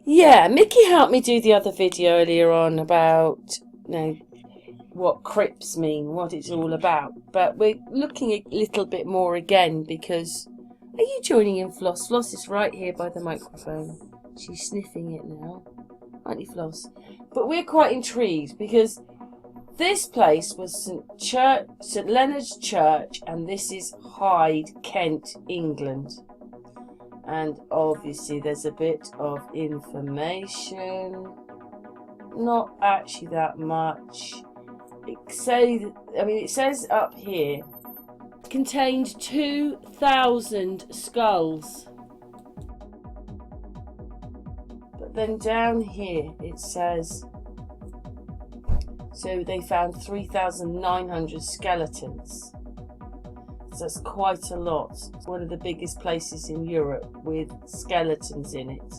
Yeah, Mickey helped me do the other video earlier on about, what crypts mean, what it's all about. But we're looking a little bit more again because... Are you joining in, Floss? Floss is right here by the microphone. She's sniffing it now. Aren't you, Floss? But we're quite intrigued because this place was St Leonard's Church, and this is Hyde, Kent, England. And obviously there's a bit of information. Not actually that much. It says up here, contained 2,000 skulls. But then down here it says, so they found 3,900 skeletons. So that's quite a lot. It's one of the biggest places in Europe with skeletons in it.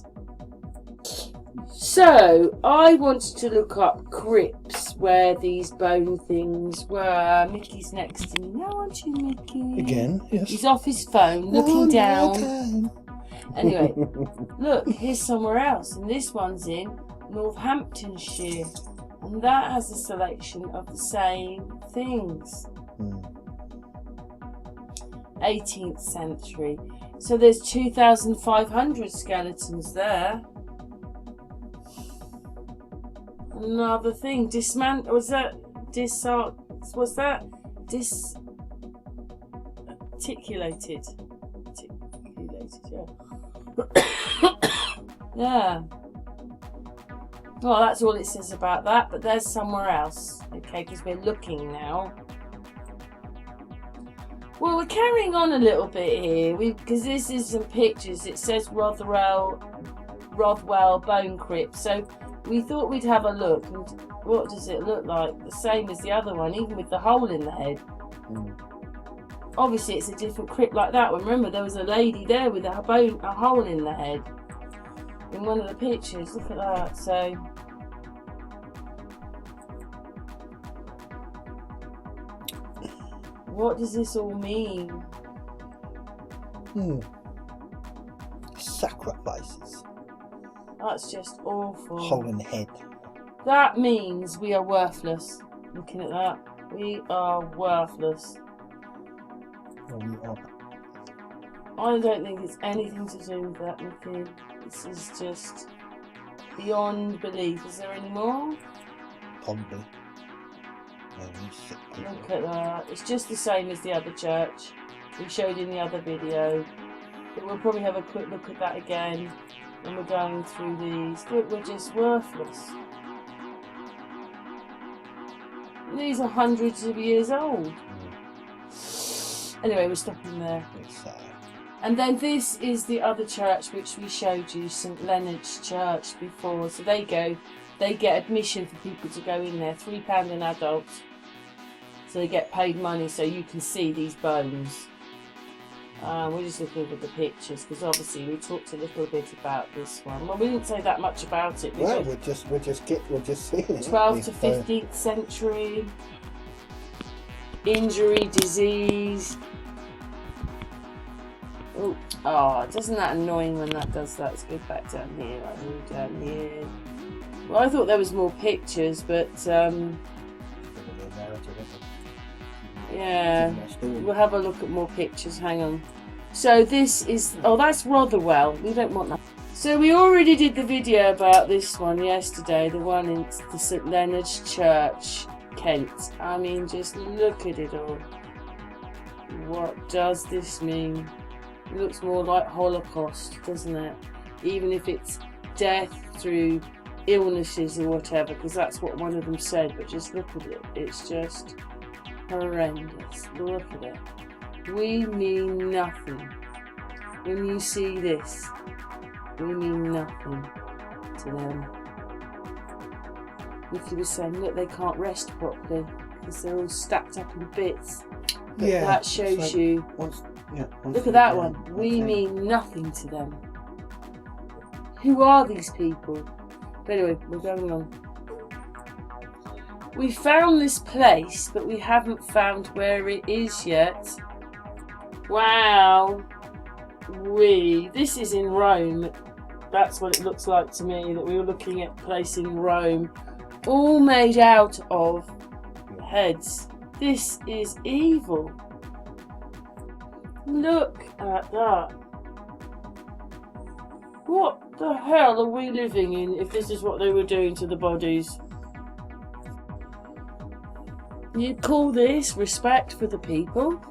So I wanted to look up crypts where these bone things were. Mickey's next to me now, aren't you, Mickey? Again, yes. He's off his phone, looking down. Anyway, look, here's somewhere else, and this one's in Northamptonshire, and that has a selection of the same things. 18th century. So there's 2,500 skeletons there. Another thing, articulated, yeah. Yeah. Well, that's all it says about that, but there's somewhere else, okay, because we're looking now. Well, we're carrying on a little bit here, because this is some pictures. It says Rothwell Bone Crypt, so we thought we'd have a look. And what does it look like? The same as the other one, even with the hole in the head. Obviously, it's a different crypt like that one. Remember, there was a lady there with a hole in the head in one of the pictures. Look at that. So, what does this all mean? Sacrifices. That's just awful. Hole in the head. That means we are worthless. Looking at that, we are worthless. I don't think it's anything to do with that, Mickey. This is just beyond belief. Is there any more? Probably. Look at that. It's just the same as the other church we showed in the other video. But we'll probably have a quick look at that again when we're going through these. Look, we're just worthless. These are hundreds of years old. Anyway, we're stopping there. And then this is the other church which we showed you, St Leonard's Church, before. So they get admission for people to go in there, £3 an adult. So they get paid money so you can see these bones. We're just looking at the pictures because obviously we talked a little bit about this one. Well, we didn't say that much about it. Well, we're just seeing it. 12th to 15th century. Injury, disease. Oh, doesn't that annoying when that does that? Let's go back down here. Right, move down here. Well, I thought there was more pictures, but yeah, we'll have a look at more pictures. Hang on. So this is, that's Rotherwell. We don't want that. So we already did the video about this one yesterday, the one in the St Leonard's Church, Kent. I mean, just look at it all. What does this mean? It looks more like Holocaust, doesn't it? Even if it's death through illnesses or whatever, because that's what one of them said. But just look at it. It's just horrendous. Look at it. We mean nothing. When you see this, we mean nothing to them. Nicky was saying, look, they can't rest properly because they're all stacked up in bits. But yeah, that shows you. Look at that one. We mean nothing to them. Who are these people? But anyway, we're going on. We found this place, but we haven't found where it is yet. Wow. This is in Rome. That's what it looks like to me, that we were looking at a place in Rome. All made out of heads. This is evil. Look at that. What the hell are we living in if this is what they were doing to the bodies? You call this respect for the people?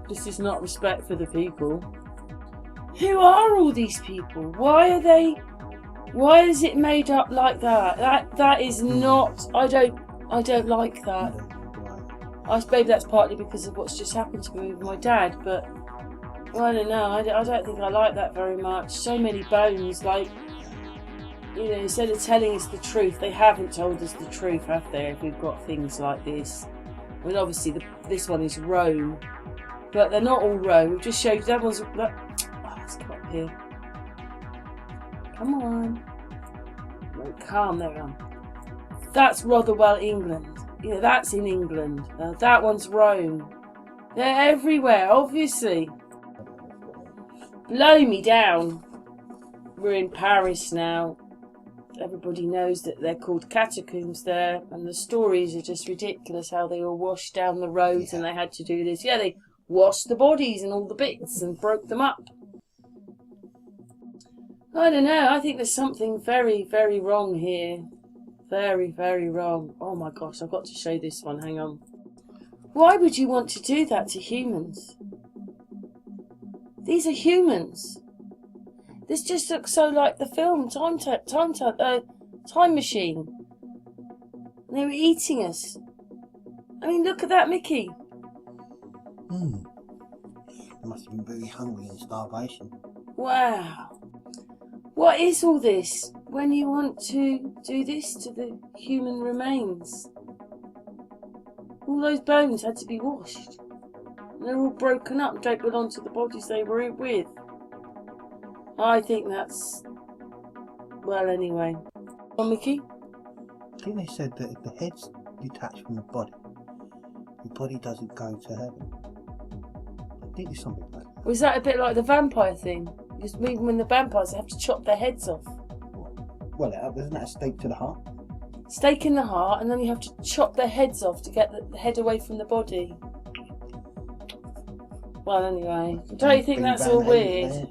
This is not respect for the people. Who are all these people? Why is it made up like that? That is not, I don't like that. Maybe that's partly because of what's just happened to me with my dad, but I don't know, I don't think I like that very much. So many bones, like, you know, instead of telling us the truth, they haven't told us the truth, have they, if we've got things like this. I mean, obviously this one is Rome, but they're not all Rome. It just shows that one's, let's come up here. Come on. No, calm down. That's Rotherwell, England. Yeah, that's in England. That one's Rome. They're everywhere, obviously. Blow me down. We're in Paris now. Everybody knows that they're called catacombs there, and the stories are just ridiculous, how they were washed down the roads and they had to do this. Yeah, they washed the bodies and all the bits and broke them up. I don't know, I think there's something very, very wrong here. Very, very wrong. Oh my gosh, I've got to show this one, hang on. Why would you want to do that to humans? These are humans. This just looks so like the film Time Machine. They were eating us. I mean, look at that Mickey. They must have been very hungry and starvation. Wow. What is all this when you want to do this to the human remains? All those bones had to be washed. They're all broken up and don't belong to the bodies they were with. I think that's... well, anyway. Oh, Mickey? I think they said that if the head's detached from the body doesn't go to heaven. I think there's something like that. Was that a bit like the vampire thing? Because even when the vampires have to chop their heads off. Well, isn't that a stake to the heart? Stake in the heart, and then you have to chop their heads off to get the head away from the body. Well, anyway, don't you think that's all weird?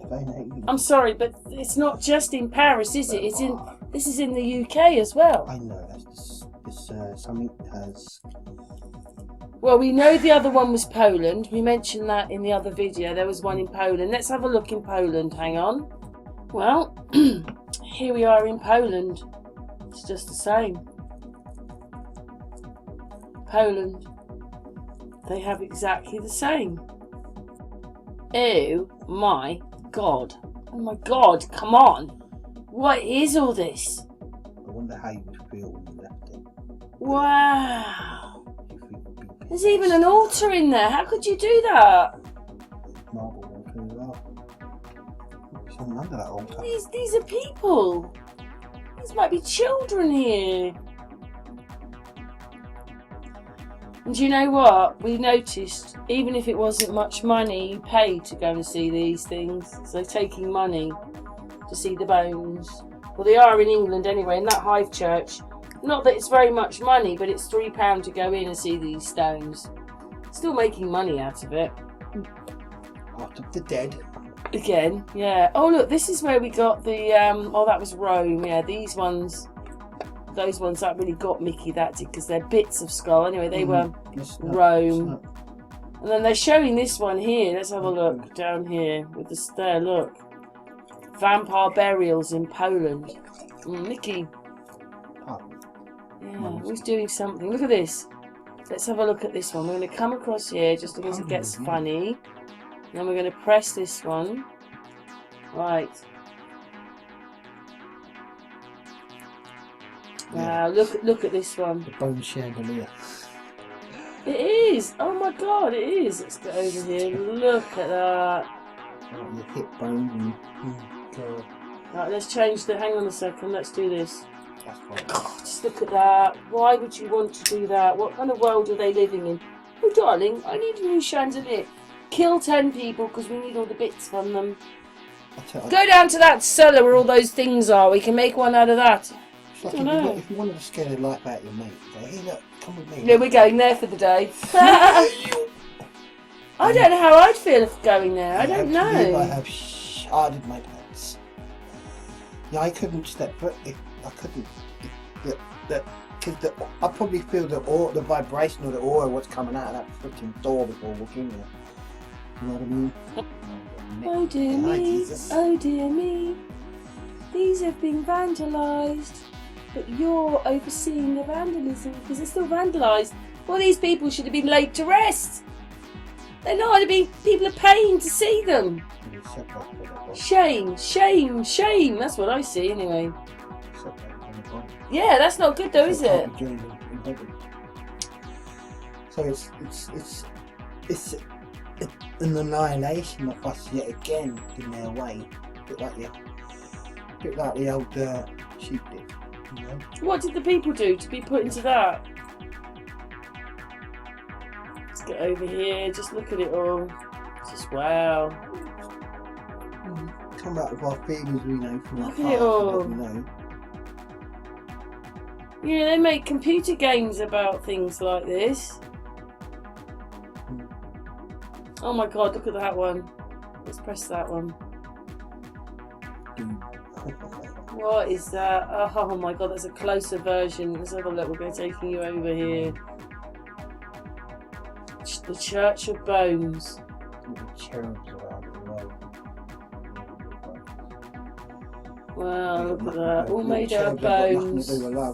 I'm sorry, but it's not just in Paris, is it? This is in the UK as well. I know, that's something has... Well, we know the other one was Poland. We mentioned that in the other video. There was one in Poland. Let's have a look in Poland. Hang on. Well, here we are in Poland. It's just the same. Poland. They have exactly the same. Oh my god. Oh my god, come on. What is all this? I wonder how you would feel when you left it. Wow. There's even an altar in there. How could you do that? Marble altar as well. There's someone under that altar. These are people. These might be children here. And do you know what? We noticed, even if it wasn't much money, you paid to go and see these things. So taking money to see the bones. Well, they are in England anyway, in that Hive Church. Not that it's very much money, but it's £3 to go in and see these stones. Still making money out of it. Out of the dead. Again, yeah. Oh look, this is where we got the, oh that was Rome, yeah, these ones, those ones that really got Mickey, that did, because they're bits of skull. Anyway, they were Rome. And then they're showing this one here, let's have a look, down here, with the stair, look. Vampire burials in Poland. Mickey. Yeah, he's doing something. Look at this. Let's have a look at this one. We're going to come across here just in case it gets funny. And then we're going to press this one. Right. Wow, look at this one. The bone chandelier. It is! Oh my god, it is! Let's get over here. Look at that. Your hip bone and God. Right, let's change the. Hang on a second. Let's do this. That's fine. God, just look at that. Why would you want to do that? What kind of world are they living in? Oh, darling, I need a new chandelier. Kill 10 people because we need all the bits from them. Go down to that cellar where all those things are. We can make one out of that. It's like I don't know. if you wanted to scare the life out of your mate, go, hey, look, come with me. Yeah, we're going there for the day. I don't know how I'd feel if going there. I don't know. I have sharded my pants. Yeah, I couldn't step foot. I couldn't. Because I probably feel the vibration or the aura of what's coming out of that freaking door before walking there. You know what I mean? Oh dear me, oh dear me. These have been vandalised. But you're overseeing the vandalism because they're still vandalised. Well, these people should have been laid to rest. They're not. People are paying to see them. Shame, shame, shame. That's what I see anyway. Yeah, that's not good though, is it? So it's an annihilation of us yet again in their way. A bit like the old sheep did. You know? What did the people do to be put into that? Let's get over here. Just look at it all. Just wow. Come out with our feelings, we know from our Look at it all. we know. Yeah, they make computer games about things like this. Oh my god, look at that one. Let's press that one. What is that? Oh my god, that's a closer version. Let's have a look. We're going to take you over here. The Church of Bones. Wow, look at that. All made out of bones. I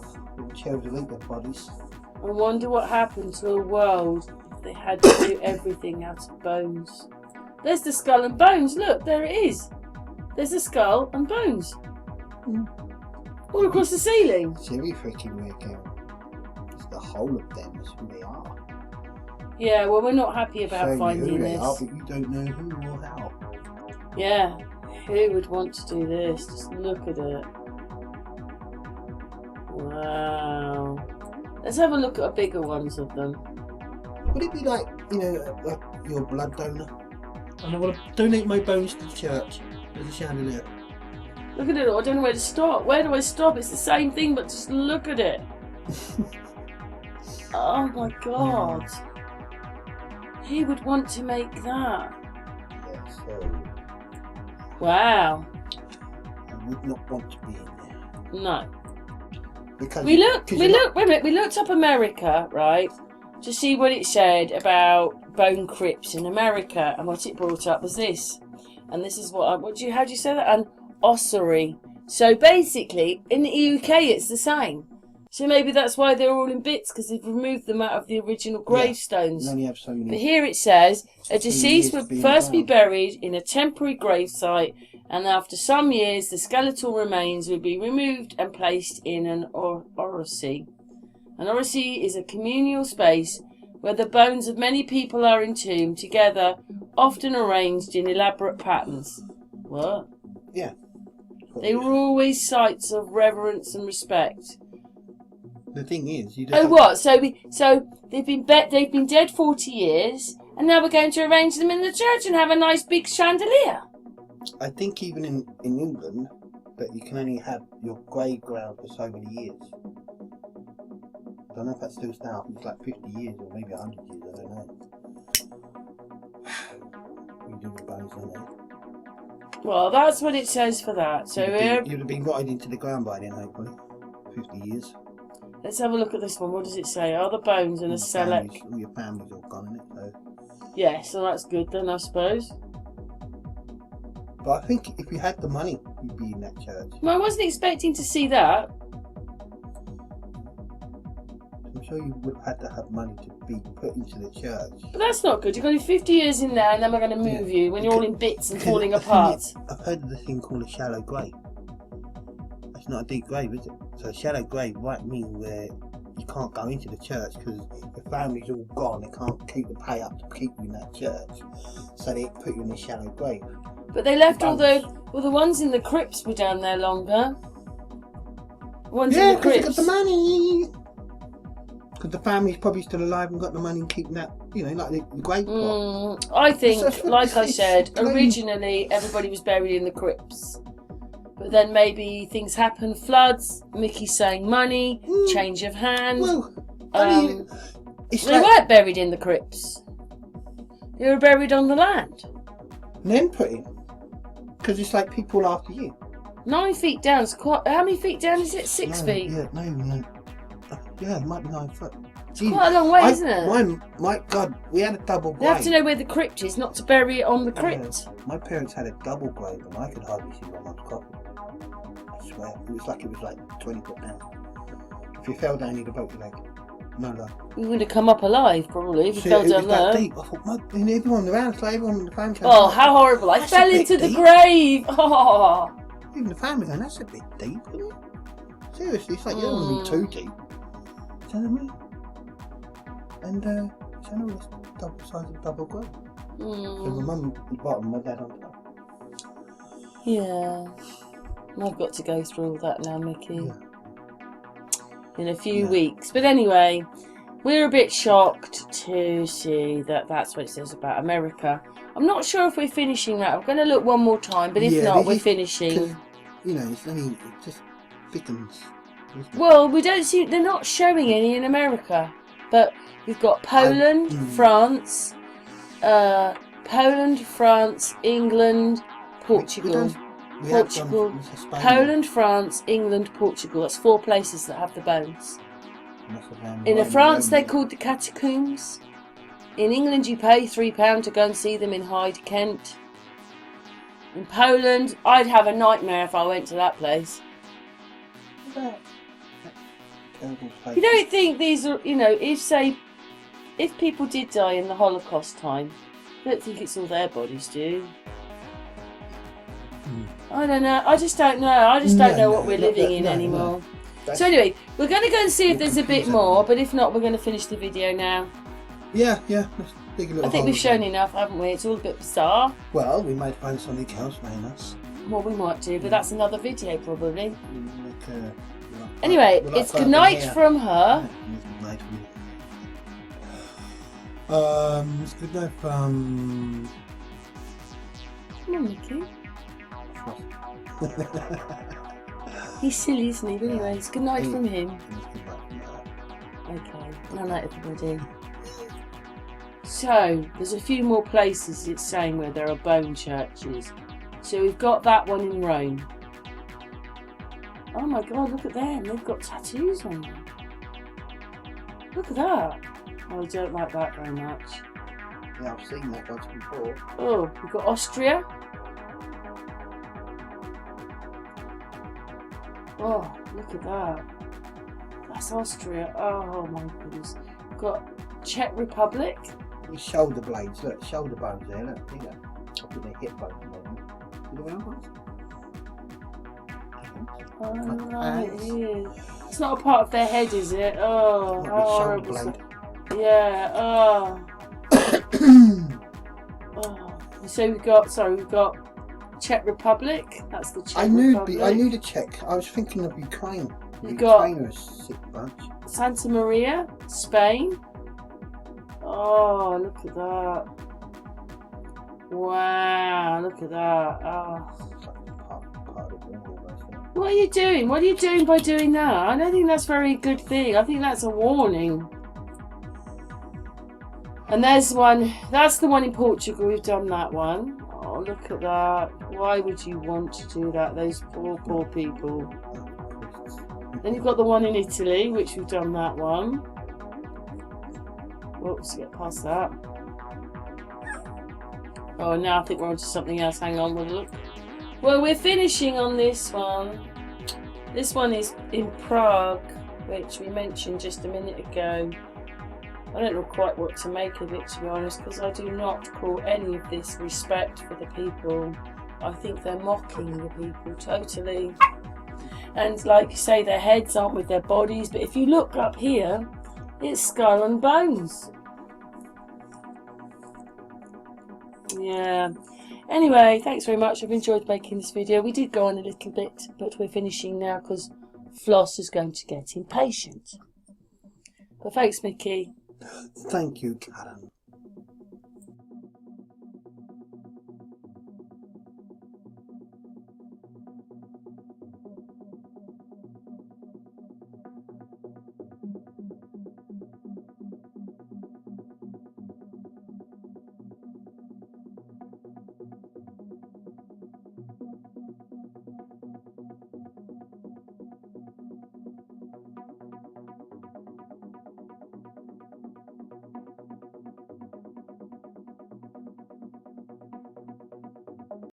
wonder what happened to a world if they had to do everything out of bones. There's the skull and bones. Look, there it is. There's the skull and bones. All across the ceiling. It's every freaking weird game. It's the whole of them is who they are. Yeah, well, we're not happy about finding this. Are, but you don't know who or how. Yeah, who would want to do this? Just look at it. Wow. Let's have a look at bigger ones of them. Would it be like, you know, like your blood donor? And I want to donate my bones to the church. There's a chandelier. Look at it all. I don't know where to stop. Where do I stop? It's the same thing, but just look at it. Oh my god. Who would want to make that? Yeah, so Wow. I would not want to be in there. No. Because We looked up America, right, to see what it said about bone crypts in America, and what it brought up was this. And this is how do you say that? An ossuary. So basically, in the UK, it's the same. So maybe that's why they're all in bits, because they've removed them out of the original gravestones. You only have so many. But here it says, a deceased would first be buried in a temporary gravesite, and after some years, the skeletal remains would be removed and placed in an orrery. An orrery is a communal space where the bones of many people are entombed together, often arranged in elaborate patterns. What? Yeah. They were always sites of reverence and respect. The thing is, you don't. Oh, what? So they've been dead 40 years, and now we're going to arrange them in the church and have a nice big chandelier. I think even in England, that you can only have your grave ground for so many years. I don't know if that's still now. It's like 50 years or maybe 100 years. I don't know. We do the bones, don't they? Well, that's what it says for that. So you'd have been rotted into the ground by then, hopefully. 50 years. Let's have a look at this one. What does it say? Are the bones in a select? All your family's all gone in it, so. Yeah, so that's good then, I suppose. But I think if you had the money, you'd be in that church. Well, I wasn't expecting to see that. I'm sure you would have had to have money to be put into the church. But that's not good. You've got to be 50 years in there, and then we're going to move you when you're all in bits and falling apart. I've heard of the thing called a shallow grave. It's not a deep grave, is it? So a shallow grave might mean where you can't go into the church because the family's all gone. They can't keep the pay up to keep you in that church, so they put you in a shallow grave. But they left all the ones in the crypts were down there longer. Ones in the because they crypts. got the money. Because the family's probably still alive and got the money and keeping that, like the grave plot. I think, That's like I said, it's originally everybody was buried in the crypts. But then maybe things happen, floods, Mickey's saying money, change of hand. Well, I mean, they weren't buried in the crypts. They were buried on the land. And then put in. Because it's like people after you. 9 feet down is quite... How many feet down is it? 6 feet? Yeah, no. Yeah, it might be 9 foot. It's quite a long way, isn't it? My God, we had a double grave. You have to know where the crypt is, not to bury it on the crypt. My parents had a double grave and I could hardly see my mum's coffin. I swear. It was like 20 foot down. If you fell down, you'd have broke your leg. No lie. You would have come up alive, probably, if you fell down there. Deep. I thought, and everyone around, so everyone in the family. Oh, how horrible. I fell into the grave. Oh. Even the family going, that's a bit deep, isn't it? Seriously, it's like you don't want to be too deep. Do you know what I mean? And, so no, it's double size of double grave. So my mum at the bottom, my dad on top. Yeah. I've got to go through all that now, Mickey. Yeah. In a few weeks. But anyway, we're a bit shocked to see that that's what it says about America. I'm not sure if we're finishing that. I'm going to look one more time, but if not, we're finishing. It's only, it just thickens. Well, we don't see, they're not showing any in America. But we've got Poland, France, England, Portugal. Poland, France, England, Portugal. That's 4 places that have the bones. In France, they're called the catacombs. In England, you pay £3 to go and see them in Hyde, Kent. In Poland, I'd have a nightmare if I went to that place. You don't think these are, if people did die in the Holocaust time, I don't think it's all their bodies, do you? I don't know. I just don't know. I just don't know what we're living in anymore. So anyway, we're going to go and see if there's a bit more, but if not, we're going to finish the video now. Yeah. Let's dig a little I think we've shown enough, haven't we? It's all a bit bizarre. Well, we might find something else, may us. Well, we might do, but that's another video probably. Anyway, it's good night from her. It's good night from... Come on, Mickey. He's silly, isn't he? But anyway, it's good night from him. Okay, good night everybody. So, there's a few more places it's saying where there are bone churches. So we've got that one in Rome. Oh my God, look at them. They've got tattoos on them. Look at that. Oh, I don't like that very much. Yeah, I've seen that once before. Oh, we've got Austria. Oh, look at that. That's Austria. Oh my goodness. We've got Czech Republic. These shoulder blades, look, shoulder bones there, look, see that? Up with their hip bones. See the round ones? Oh, right, it is. It's not a part of their head, is it? Oh, Like how shoulder horrible. blade. Yeah, oh. Oh. So we've got Czech Republic. That's the Czech Republic. I knew the Czech. I was thinking of Ukraine. You've got Ukraine are a sick bunch. Santa Maria, Spain. Oh, look at that. Wow, look at that. Oh. What are you doing? What are you doing by doing that? I don't think that's a very good thing. I think that's a warning. And there's one, that's the one in Portugal. We've done that one. Oh, look at that. Why would you want to do that? Those poor people. Then you've got the one in Italy, which we've done that one. Whoops, get past that. Oh, now I think we're on to something else. Hang on, we'll look. Well, we're finishing on this one. This one is in Prague, which we mentioned just a minute ago. I don't know quite what to make of it, to be honest, because I do not call any of this respect for the people. I think they're mocking the people totally. And like you say, their heads aren't with their bodies, but if you look up here, it's skull and bones. Yeah. Anyway, thanks very much. I've enjoyed making this video. We did go on a little bit, but we're finishing now because Floss is going to get impatient. But thanks, Mickey. Thank you, Karen.